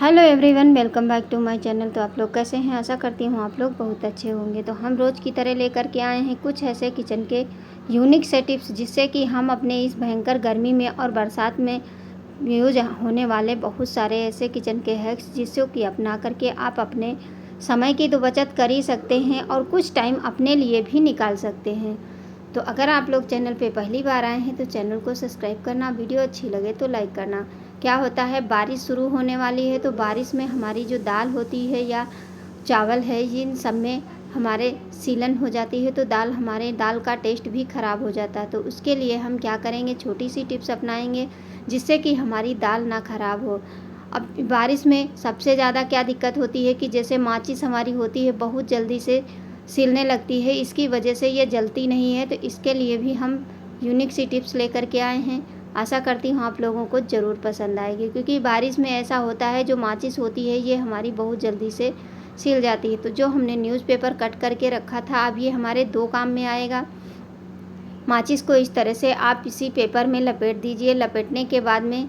Hello everyone, welcome back to my channel. तो आप लोग कैसे हैं? आशा करती हूँ आप लोग बहुत अच्छे होंगे। तो हम रोज़ की तरह लेकर के आए हैं कुछ ऐसे किचन के यूनिक से टिप्स, जिससे कि हम अपने इस भयंकर गर्मी में और बरसात में यूज होने वाले बहुत सारे ऐसे किचन के हैक्स, जिससे कि अपना करके आप अपने समय की तो बचत कर ही सकते हैं और कुछ टाइम अपने लिए भी निकाल सकते हैं। तो अगर आप लोग चैनल पे पहली बार आए हैं तो चैनल को सब्सक्राइब करना, वीडियो अच्छी लगे तो लाइक करना। क्या होता है, बारिश शुरू होने वाली है, तो बारिश में हमारी जो दाल होती है या चावल है, इन सब में हमारे सीलन हो जाती है, तो हमारे दाल का टेस्ट भी ख़राब हो जाता है। तो उसके लिए हम क्या करेंगे, छोटी सी टिप्स अपनाएंगे जिससे कि हमारी दाल ना ख़राब हो। अब बारिश में सबसे ज़्यादा क्या दिक्कत होती है कि जैसे माचिस हमारी होती है बहुत जल्दी से सिलने लगती है, इसकी वजह से ये जलती नहीं है। तो इसके लिए भी हम यूनिक सी टिप्स लेकर के आए हैं। आशा करती हूँ आप लोगों को ज़रूर पसंद आएगी, क्योंकि बारिश में ऐसा होता है जो माचिस होती है ये हमारी बहुत जल्दी से सिल जाती है। तो जो हमने न्यूज़पेपर कट करके रखा था, अब ये हमारे दो काम में आएगा। माचिस को इस तरह से आप इसी पेपर में लपेट दीजिए। लपेटने के बाद में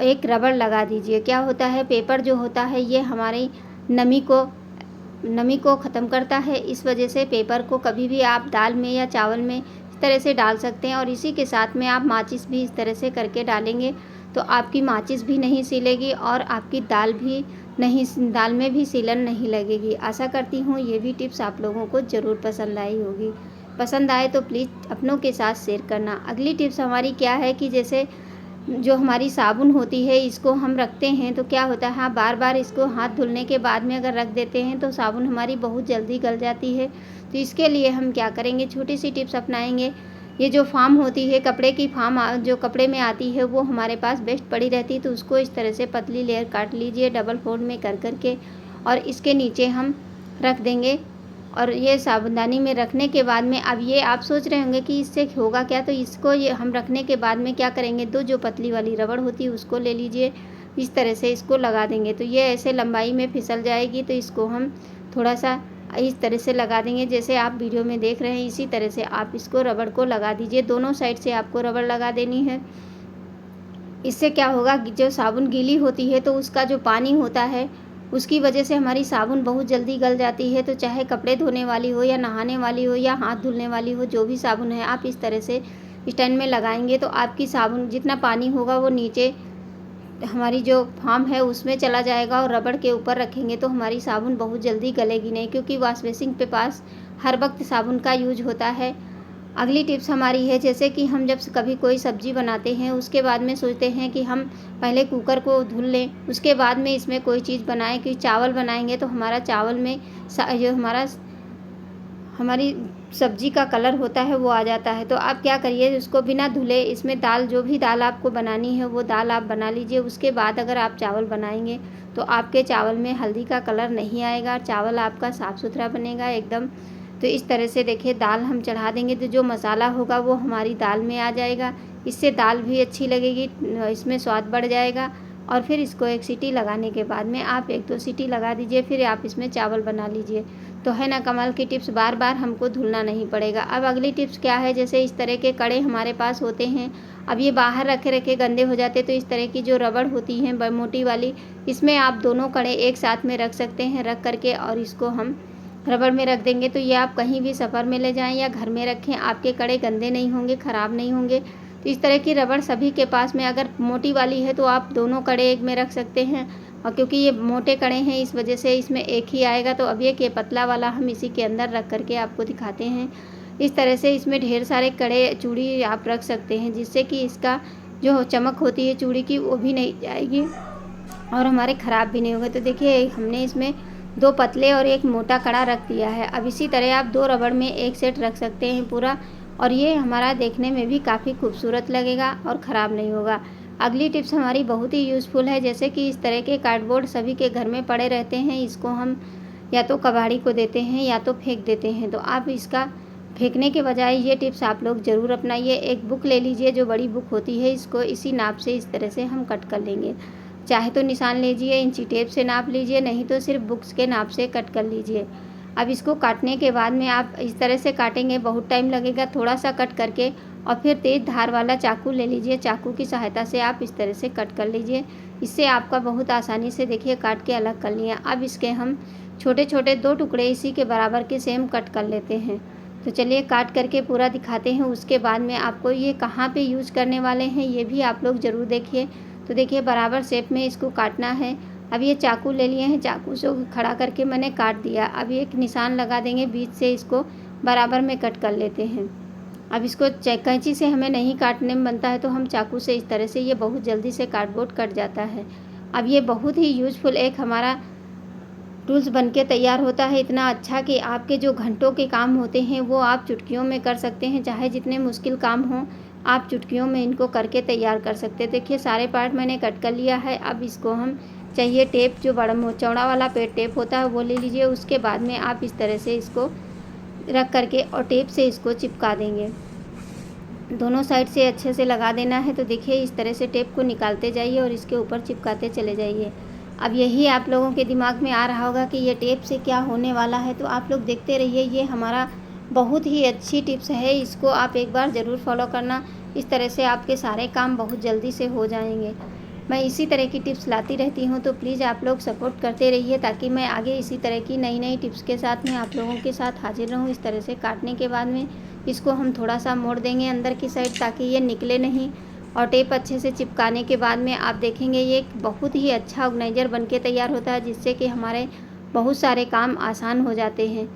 एक रबड़ लगा दीजिए। क्या होता है, पेपर जो होता है ये हमारी नमी को ख़त्म करता है। इस वजह से पेपर को कभी भी आप दाल में या चावल में इस तरह से डाल सकते हैं, और इसी के साथ में आप माचिस भी इस तरह से करके डालेंगे तो आपकी माचिस भी नहीं सिलेगी और आपकी दाल में भी सीलन नहीं लगेगी। आशा करती हूँ ये भी टिप्स आप लोगों को ज़रूर पसंद आई होगी। पसंद आए तो प्लीज़ अपनों के साथ शेयर करना। अगली टिप्स हमारी क्या है कि जैसे जो हमारी साबुन होती है, इसको हम रखते हैं तो क्या होता है, हाँ, बार बार इसको हाथ धुलने के बाद में अगर रख देते हैं तो साबुन हमारी बहुत जल्दी गल जाती है। तो इसके लिए हम क्या करेंगे, छोटी सी टिप्स अपनाएंगे। ये जो फार्म होती है, कपड़े की फार्म जो कपड़े में आती है, वो हमारे पास बेस्ट पड़ी रहती है। तो उसको इस तरह से पतली लेयर काट लीजिए डबल फोल्ड में कर करके, और इसके नीचे हम रख देंगे। और ये साबुनदानी में रखने के बाद में अब ये आप सोच रहे होंगे कि इससे होगा क्या। तो इसको ये हम रखने के बाद में क्या करेंगे, दो जो पतली वाली रबड़ होती है उसको ले लीजिए, इस तरह से इसको लगा देंगे तो ये ऐसे लंबाई में फिसल जाएगी। तो इसको हम थोड़ा सा इस तरह से लगा देंगे, जैसे आप वीडियो में देख रहे हैं इसी तरह से आप इसको रबड़ को लगा दीजिए। दोनों साइड से आपको रबड़ लगा देनी है। इससे क्या होगा, जो साबुन गीली होती है तो उसका जो पानी होता है उसकी वजह से हमारी साबुन बहुत जल्दी गल जाती है। तो चाहे कपड़े धोने वाली हो या नहाने वाली हो या हाथ धुलने वाली हो, जो भी साबुन है आप इस तरह से स्टैंड में लगाएंगे तो आपकी साबुन जितना पानी होगा वो नीचे हमारी जो फार्म है उसमें चला जाएगा, और रबड़ के ऊपर रखेंगे तो हमारी साबुन बहुत जल्दी गलेगी नहीं, क्योंकि वॉश बेसिन पे पास हर वक्त साबुन का यूज होता है। अगली टिप्स हमारी है, जैसे कि हम जब कभी कोई सब्ज़ी बनाते हैं उसके बाद में सोचते हैं कि हम पहले कुकर को धुल लें, उसके बाद में इसमें कोई चीज़ बनाएं। कि चावल बनाएंगे तो हमारा चावल में जो हमारी सब्ज़ी का कलर होता है वो आ जाता है। तो आप क्या करिए, उसको बिना धुले इसमें जो भी दाल आपको बनानी है वो दाल आप बना लीजिए। उसके बाद अगर आप चावल बनाएंगे तो आपके चावल में हल्दी का कलर नहीं आएगा, चावल आपका साफ़ सुथरा बनेगा एकदम। तो इस तरह से देखिए दाल हम चढ़ा देंगे तो जो मसाला होगा वो हमारी दाल में आ जाएगा। इससे दाल भी अच्छी लगेगी, इसमें स्वाद बढ़ जाएगा। और फिर इसको एक सीटी लगाने के बाद में आप एक दो सीटी लगा दीजिए, फिर आप इसमें चावल बना लीजिए। तो है ना कमाल की टिप्स, बार बार हमको धुलना नहीं पड़ेगा। अब अगली टिप्स क्या है, जैसे इस तरह के कड़े हमारे पास होते हैं, अब ये बाहर रखे रखे गंदे हो जाते, तो इस तरह की जो रबड़ होती है मोटी वाली, इसमें आप दोनों कड़े एक साथ में रख सकते हैं। रख करके और इसको हम रबड़ में रख देंगे तो ये आप कहीं भी सफ़र में ले जाएं या घर में रखें, आपके कड़े गंदे नहीं होंगे, ख़राब नहीं होंगे। तो इस तरह की रबड़ सभी के पास में अगर मोटी वाली है तो आप दोनों कड़े एक में रख सकते हैं। और क्योंकि ये मोटे कड़े हैं इस वजह से इसमें एक ही आएगा। तो अब ये पतला वाला हम इसी के अंदर रख करके आपको दिखाते हैं। इस तरह से इसमें ढेर सारे कड़े चूड़ी आप रख सकते हैं, जिससे कि इसका जो चमक होती है चूड़ी की वो भी नहीं जाएगी और हमारे ख़राब भी नहीं होंगे। तो देखिए हमने इसमें दो पतले और एक मोटा कड़ा रख दिया है। अब इसी तरह आप दो रबड़ में एक सेट रख सकते हैं पूरा, और ये हमारा देखने में भी काफ़ी खूबसूरत लगेगा और ख़राब नहीं होगा। अगली टिप्स हमारी बहुत ही यूज़फुल है, जैसे कि इस तरह के कार्डबोर्ड सभी के घर में पड़े रहते हैं, इसको हम या तो कबाड़ी को देते हैं या तो फेंक देते हैं। तो आप इसका फेंकने के बजाय ये टिप्स आप लोग ज़रूर अपनाइए। एक बुक ले लीजिए, जो बड़ी बुक होती है, इसको इसी नाप से इस तरह से हम कट कर लेंगे। चाहे तो निशान लीजिए, इंची टेप से नाप लीजिए, नहीं तो सिर्फ बुक्स के नाप से कट कर लीजिए। अब इसको काटने के बाद में आप इस तरह से काटेंगे, बहुत टाइम लगेगा। थोड़ा सा कट करके और फिर तेज़ धार वाला चाकू ले लीजिए, चाकू की सहायता से आप इस तरह से कट कर लीजिए। इससे आपका बहुत आसानी से देखिए काट के अलग कर लिया। अब इसके हम छोटे छोटे 2 टुकड़े इसी के बराबर के सेम कट कर लेते हैं। तो चलिए काट करके पूरा दिखाते हैं। उसके बाद में आपको ये कहाँ पे यूज़ करने वाले हैं ये भी आप लोग ज़रूर देखिए। तो देखिए बराबर शेप में इसको काटना है। अब ये चाकू ले लिए हैं, चाकू से खड़ा करके मैंने काट दिया। अब एक निशान लगा देंगे, बीच से इसको बराबर में कट कर लेते हैं। अब इसको कैंची से हमें नहीं काटने में बनता है, तो हम चाकू से इस तरह से, ये बहुत जल्दी से कार्डबोर्ड कट जाता है। अब ये बहुत ही यूज़फुल एक हमारा टूल्स बनके तैयार होता है, इतना अच्छा कि आपके जो घंटों के काम होते हैं वो आप चुटकियों में कर सकते हैं। चाहे जितने मुश्किल काम हों, आप चुटकियों में इनको करके तैयार कर सकते हैं। देखिए सारे पार्ट मैंने कट कर लिया है। अब इसको हम चाहिए टेप, जो बड़ा चौड़ा वाला टेप होता है वो ले लीजिए। उसके बाद में आप इस तरह से इसको रख करके और टेप से इसको चिपका देंगे। दोनों साइड से अच्छे से लगा देना है। तो देखिए इस तरह से टेप को निकालते जाइए और इसके ऊपर चिपकाते चले जाइए। अब यही आप लोगों के दिमाग में आ रहा होगा कि ये टेप से क्या होने वाला है, तो आप लोग देखते रहिए। ये हमारा बहुत ही अच्छी टिप्स है, इसको आप एक बार ज़रूर फॉलो करना। इस तरह से आपके सारे काम बहुत जल्दी से हो जाएंगे। मैं इसी तरह की टिप्स लाती रहती हूँ, तो प्लीज़ आप लोग सपोर्ट करते रहिए ताकि मैं आगे इसी तरह की नई नई टिप्स के साथ में आप लोगों के साथ हाजिर रहूँ। इस तरह से काटने के बाद में इसको हम थोड़ा सा मोड़ देंगे अंदर की साइड ताकि ये निकले नहीं। और टेप अच्छे से चिपकाने के बाद में आप देखेंगे ये एक बहुत ही अच्छा ऑर्गेनाइज़र बनके तैयार होता है, जिससे कि हमारे बहुत सारे काम आसान हो जाते हैं।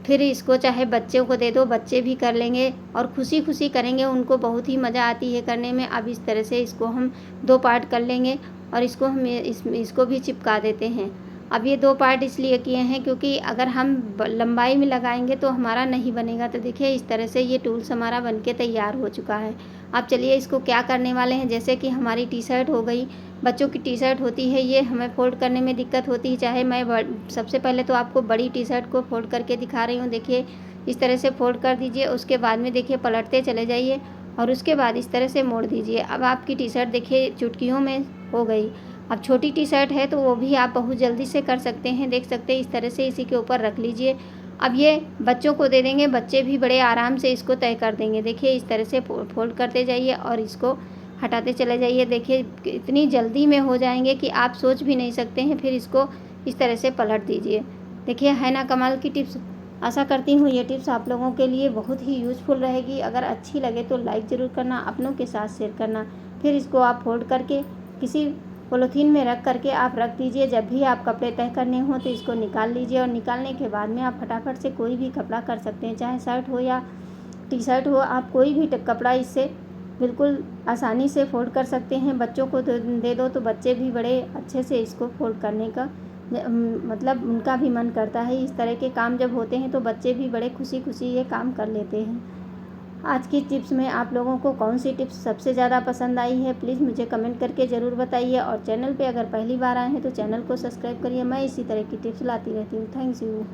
फिर इसको चाहे बच्चों को दे दो, बच्चे भी कर लेंगे और खुशी खुशी करेंगे, उनको बहुत ही मज़ा आती है करने में। अब इस तरह से इसको हम 2 पार्ट कर लेंगे और इसको हम इसको भी चिपका देते हैं। अब ये 2 पार्ट इसलिए किए हैं क्योंकि अगर हम लंबाई में लगाएंगे तो हमारा नहीं बनेगा। तो देखिए इस तरह से ये टूल्स हमारा बनके तैयार हो चुका है। अब चलिए इसको क्या करने वाले हैं, जैसे कि हमारी टी शर्ट हो गई, बच्चों की टी शर्ट होती है, ये हमें फ़ोल्ड करने में दिक्कत होती है। चाहे मैं सबसे पहले तो आपको बड़ी टी शर्ट को फ़ोल्ड करके दिखा रही हूँ। देखिए इस तरह से फ़ोल्ड कर दीजिए। उसके बाद में देखिए पलटते चले जाइए और उसके बाद इस तरह से मोड़ दीजिए। अब आपकी टी शर्ट देखिए चुटकियों में हो गई। अब छोटी टी शर्ट है तो वो भी आप बहुत जल्दी से कर सकते हैं। देख सकते हैं इस तरह से इसी के ऊपर रख लीजिए। अब ये बच्चों को दे देंगे, बच्चे भी बड़े आराम से इसको तय कर देंगे। देखिए इस तरह से फोल्ड करते जाइए और इसको हटाते चले जाइए। देखिए इतनी जल्दी में हो जाएंगे कि आप सोच भी नहीं सकते हैं। फिर इसको इस तरह से पलट दीजिए। देखिए है ना कमाल की टिप्स। आशा करती हूँ ये टिप्स आप लोगों के लिए बहुत ही यूज़फुल रहेगी। अगर अच्छी लगे तो लाइक ज़रूर करना, अपनों के साथ शेयर करना। फिर इसको आप फोल्ड करके किसी पॉलीथीन में रख करके आप रख दीजिए। जब भी आप कपड़े तय करने हो तो इसको निकाल लीजिए और निकालने के बाद में आप फटाफट से कोई भी कपड़ा कर सकते हैं, चाहे शर्ट हो या टी शर्ट हो। आप कोई भी कपड़ा इससे बिल्कुल आसानी से फोल्ड कर सकते हैं। बच्चों को दे दो तो बच्चे भी बड़े अच्छे से इसको फोल्ड करने का मतलब उनका भी मन करता है। इस तरह के काम जब होते हैं तो बच्चे भी बड़े खुशी खुशी ये काम कर लेते हैं। आज की टिप्स में आप लोगों को कौन सी टिप्स सबसे ज़्यादा पसंद आई है, प्लीज़ मुझे कमेंट करके ज़रूर बताइए। और चैनल पे अगर पहली बार आए हैं तो चैनल को सब्सक्राइब करिए। मैं इसी तरह की टिप्स लाती रहती हूँ। Thanks you.